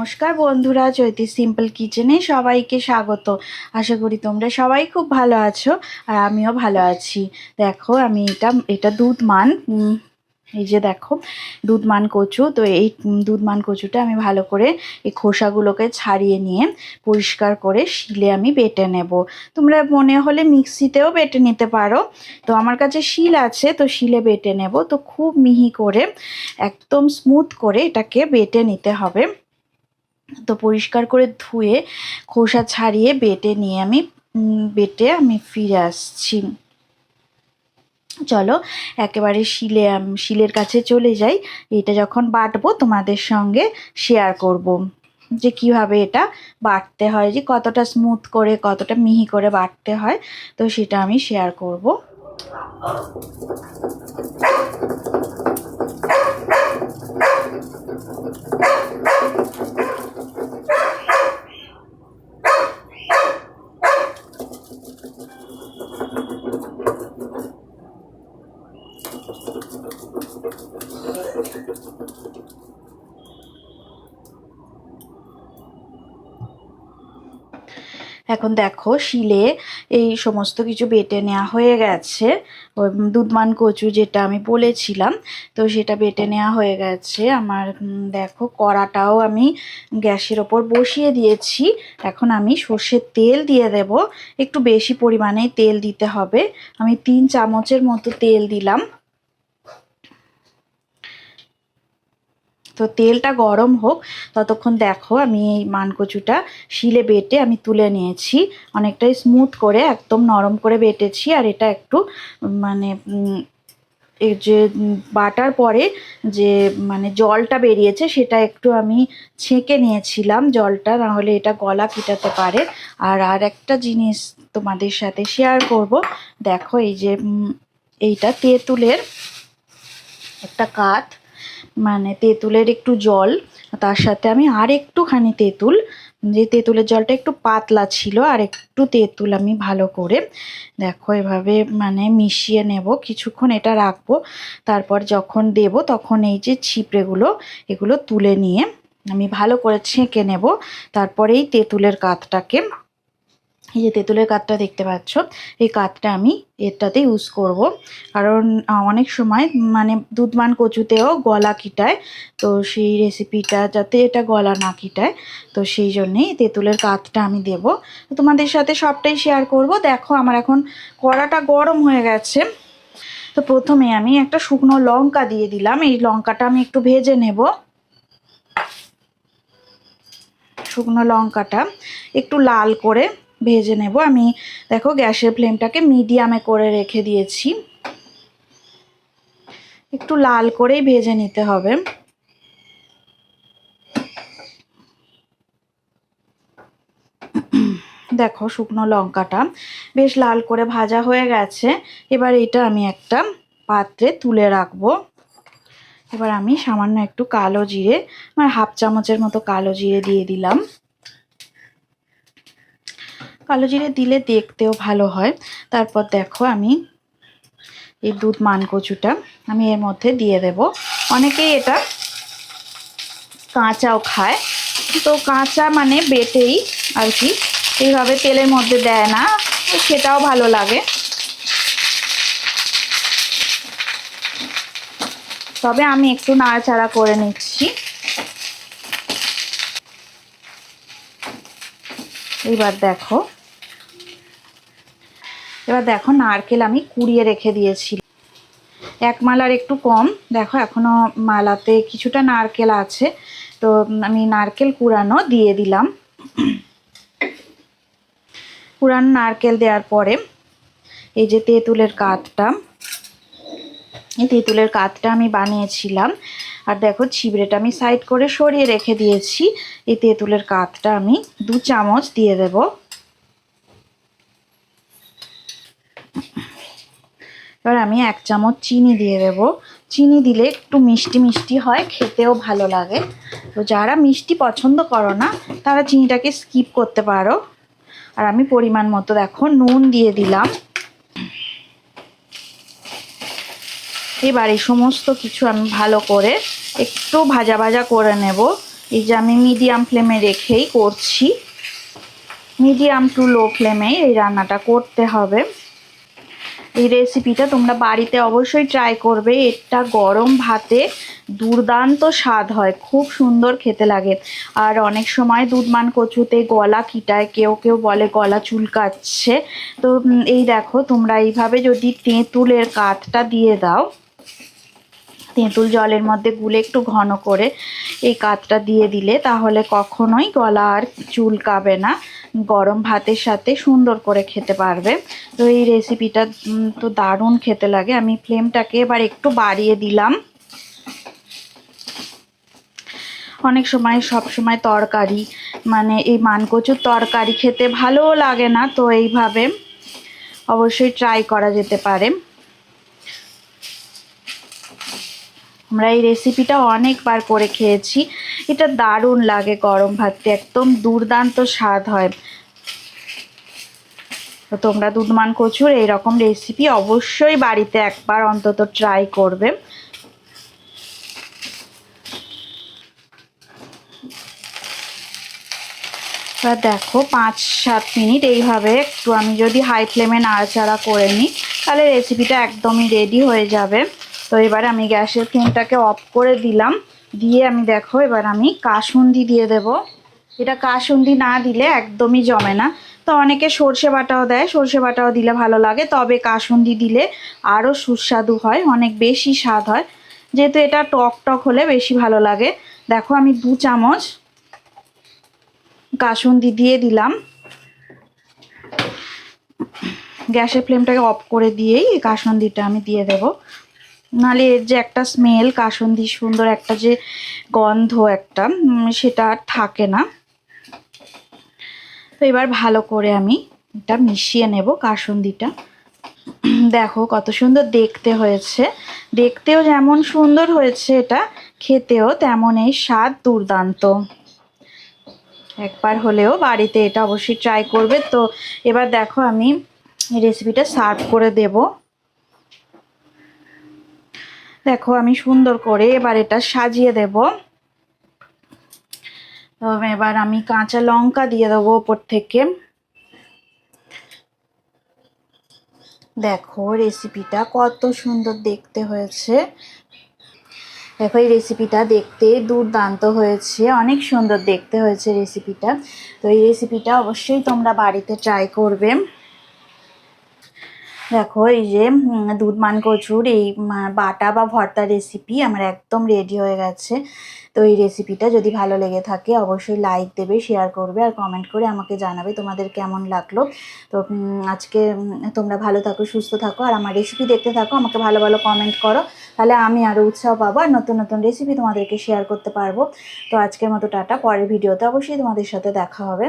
নমস্কার বন্ধুরা, চৈতি সিম্পল কিচেনে সবাইকে স্বাগত। আশা করি তোমরা সবাই খুব ভালো আছো আর আমিও ভালো আছি। দেখো আমি এটা দুধমান, এই যে দেখো দুধমান কচু। তো এই দুধমান কচুটা আমি ভালো করে এই খোসাগুলোকে ছাড়িয়ে নিয়ে পরিষ্কার করে শিলে আমি বেটে নেব। তোমরা মনে হলে মিক্সিতেও বেটে নিতে পারো। তো আমার কাছে শিল আছে, তো শিলে বেটে নেব। তো খুব মিহি করে একদম স্মুথ করে এটাকে বেটে নিতে হবে। তো পরিষ্কার করে ধুয়ে খোসা ছাড়িয়ে বেটে নিয়ে আমি ফিরে আসছি। চলো একেবারে শিলের কাছে চলে যাই। এটা যখন বাটবো তোমাদের সঙ্গে শেয়ার করব যে কিভাবে এটা বাটতে হয়, যে কতটা স্মুথ করে কতটা মিহি করে বাটতে হয়, তো সেটা আমি শেয়ার করব। এখন দেখো শিলে এই সমস্ত কিছু বেটে নেওয়া হয়ে গেছে। ওই দুধমান কচু যেটা আমি বলেছিলাম, তো সেটা বেটে নেওয়া হয়ে গেছে আমার। দেখো কড়াটাও আমি গ্যাসের ওপর বসিয়ে দিয়েছি। এখন আমি সর্ষের তেল দিয়ে দেব। একটু বেশি পরিমাণেই তেল দিতে হবে। আমি 3 চামচের মতো তেল দিলাম। তো তেলটা গরম হোক ততক্ষণ দেখো আমি এই মানকচুটা শিলে বেটে আমি তুলে নিয়েছি। অনেকটাই স্মুথ করে একদম নরম করে বেটেছি। আর এটা একটু মানে এই যে বাটার পরে যে জলটা বেরিয়েছে সেটা একটু আমি ছেঁকে নিয়েছিলাম জলটা, নাহলে এটা গলা ফিটাতে পারে। আর একটা জিনিস তোমাদের সাথে শেয়ার করব। দেখো এই যে এইটা তেঁতুলের একটা কাঠ, তেঁতুলের একটু জল, তার সাথে আমি আর একটুখানি তেঁতুল, যে তেঁতুলের জলটা একটু পাতলা ছিল, আর একটু তেঁতুল আমি ভালো করে দেখো এভাবে মিশিয়ে নেব। কিছুক্ষণ এটা রাখবো। তারপর যখন দেব তখন এই যে ছিপড়েগুলো এগুলো তুলে নিয়ে আমি ভালো করে ছেঁকে নেব। তারপরে এই তেঁতুলের কাঠটাকে, এই যে তেঁতুলের কাঠটা দেখতে পাচ্ছ, এই কাঠটা আমি এটাতে ইউজ করব। কারণ অনেক সময় দুধমান কচুতেও গলা কিটায়, তো সেই রেসিপিটা যাতে এটা গলা না কিটায়, তো সেই জন্যেই তেঁতুলের কাঠটা আমি দেব। তো তোমাদের সাথে সবটাই শেয়ার করব। দেখো আমার এখন কড়াটা গরম হয়ে গেছে। তো প্রথমে আমি একটা শুকনো লঙ্কা দিয়ে দিলাম। এই লঙ্কাটা আমি একটু ভেজে নেব। শুকনো লঙ্কাটা একটু লাল করে ভেজে নেব আমি। দেখো গ্যাসের ফ্লেমটাকে মিডিয়ামে করে রেখে দিয়েছি। একটু লাল করেই ভেজে নিতে হবে। দেখো শুকনো লঙ্কাটা বেশ লাল করে ভাজা হয়ে গেছে। এবার এটা আমি একটা পাত্রে তুলে রাখবো। এবার আমি সামান্য একটু কালো জিরে, 1/2 চামচের মতো কালো জিরে দিয়ে দিলাম। কালো জিরে দিলে দেখতেও ভালো হয়। তারপর দেখো আমি এই দুধমান কচুটা আমি এর মধ্যে দিয়ে দেব। অনেকেই এটা কাঁচাও খায়, তো কাঁচা বেটেই আর কি, এইভাবে তেলের মধ্যে দেয় না, সেটাও ভালো লাগে। তবে আমি একটু নাড়াচাড়া করে নিচ্ছি। এবার দেখো নারকেল আমি কুড়িয়ে রেখে দিয়েছি, 1 মালার একটু কম। দেখো এখনো মালাতে কিছুটা নারকেল আছে, তো আমি নারকেল কুড়ানো দিয়ে দিলাম। কুড়ানো নারকেল দেওয়ার পরে এই যে তেঁতুলের কাঠটা, এই তেঁতুলের কাঠটা আমি বানিয়েছিলাম। আর দেখো ছিবড়েটা আমি সাইড করে সরিয়ে রেখে দিয়েছি। এই তেঁতুলের কাঠটা আমি 2 চামচ দিয়ে দেব। এবার আমি 1 চামচ চিনি দিয়ে দেব। চিনি দিলে একটু মিষ্টি মিষ্টি হয়, খেতেও ভালো লাগে। তো যারা মিষ্টি পছন্দ করো না তারা চিনিটাকে স্কিপ করতে পারো। আর আমি পরিমাণ মতো দেখো নুন দিয়ে দিলাম। এবার এই সমস্ত কিছু আমি ভালো করে একটু ভাজা ভাজা করে নেব। এই যে আমি মিডিয়াম ফ্লেমে রেখেই করছি, মিডিয়াম টু লো ফ্লেমে এই রান্নাটা করতে হবে। এই রেসিপিটা তোমরা বাড়িতে অবশ্যই ট্রাই করবে। এটা গরম ভাতে দুর্দান্ত স্বাদ হয়, খুব সুন্দর খেতে লাগে। আর অনেক সময় দুধমান কচুতে গলা কিটায়, কেউ কেউ বলে গলা চুলকাচ্ছে। তো এই দেখো, তোমরা এইভাবে যদি তেঁতুলের কাঠটা দিয়ে দাও, তেঁতুল জলের মধ্যে গুলে একটু ঘন করে এই কাঠটা দিয়ে দিলে তাহলে কখনোই গলা আর চুলকাবে না, গরম ভাতের সাথে সুন্দর করে খেতে পারবে। তো এই রেসিপিটা তো দারুণ খেতে লাগে। আমি ফ্লেমটাকে এবার একটু বাড়িয়ে দিলাম। অনেক সময় সব সময় তরকারি মানে এই মানকচুর তরকারি খেতে ভালোও লাগে না, তো এইভাবে অবশ্যই ট্রাই করা যেতে পারে। আমরা এই রেসিপিটা অনেকবার করে খেয়েছি, এটা দারুণ লাগে গরম ভাতে, একদম দুর্দান্ত স্বাদ হয়। তো তোমরা দুধমান কচুর এইরকম রেসিপি অবশ্যই বাড়িতে একবার অন্তত ট্রাই করবে। এবার দেখো 5-7 মিনিট এইভাবে একটু আমি যদি হাই ফ্লেমে নাড়াচাড়া করে নিই তাহলে রেসিপিটা একদমই রেডি হয়ে যাবে। তো এবার আমি গ্যাসের ফ্লেমটাকে অফ করে দিলাম, দিয়ে আমি দেখো এবার আমি কাসুন্দি দিয়ে দেব। এটা কাসুন্দি না দিলে একদমই জমে না। তো অনেকে সর্ষে বাটাও দেয়, সর্ষে বাটাও দিলে ভালো লাগে, তবে কাসুন্দি দিলে আরও সুস্বাদু হয়, অনেক বেশি স্বাদ হয়। যেহেতু এটা টক টক হলে বেশি ভালো লাগে। দেখো আমি 2 চামচ কাসুন্দি দিয়ে দিলাম। গ্যাসের ফ্লেমটাকে অফ করে দিয়েই এই কাসুন্দিটা আমি দিয়ে দেব, নাহলে এর যে একটা স্মেল, কাসুন্দি সুন্দর একটা যে গন্ধ একটা, সেটা আর থাকে না। তো এবার ভালো করে আমি এটা মিশিয়ে নেব কাসুন্দিটা। দেখো কত সুন্দর দেখতে হয়েছে, দেখতেও যেমন সুন্দর হয়েছে, এটা খেতেও তেমন এই স্বাদ দুর্দান্ত। একবার হলেও বাড়িতে এটা অবশ্যই ট্রাই করবে। তো এবার দেখো আমি এই রেসিপিটা সার্ভ করে দেব। দেখো আমি সুন্দর করে এবার এটা সাজিয়ে দেব। তো এবার আমি কাঁচা লঙ্কা দিয়ে দেবো ওপর থেকে। দেখো রেসিপিটা কত সুন্দর দেখতে হয়েছে। দেখো এই রেসিপিটা দেখতে দুর্দান্ত হয়েছে, অনেক সুন্দর দেখতে হয়েছে রেসিপিটা। তো এই রেসিপিটা অবশ্যই তোমরা বাড়িতে ট্রাই করবে। দেখো এই যে দুধমান কচুর এই বাটা বা ভর্তা রেসিপি আমার একদম রেডি হয়ে গেছে। তো এই রেসিপিটা যদি ভালো লেগে থাকে অবশ্যই লাইক দেবে, শেয়ার করবে আর কমেন্ট করে আমাকে জানাবে তোমাদের কেমন লাগলো। তো আজকে তোমরা ভালো থাকো, সুস্থ থাকো, আর আমার রেসিপি দেখতে থাকো, আমাকে ভালো ভালো কমেন্ট করো, তাহলে আমি আরও উৎসাহ পাবো আর নতুন নতুন রেসিপি তোমাদেরকে শেয়ার করতে পারবো। তো আজকের মতো টাটা, পরের ভিডিওতে অবশ্যই তোমাদের সাথে দেখা হবে।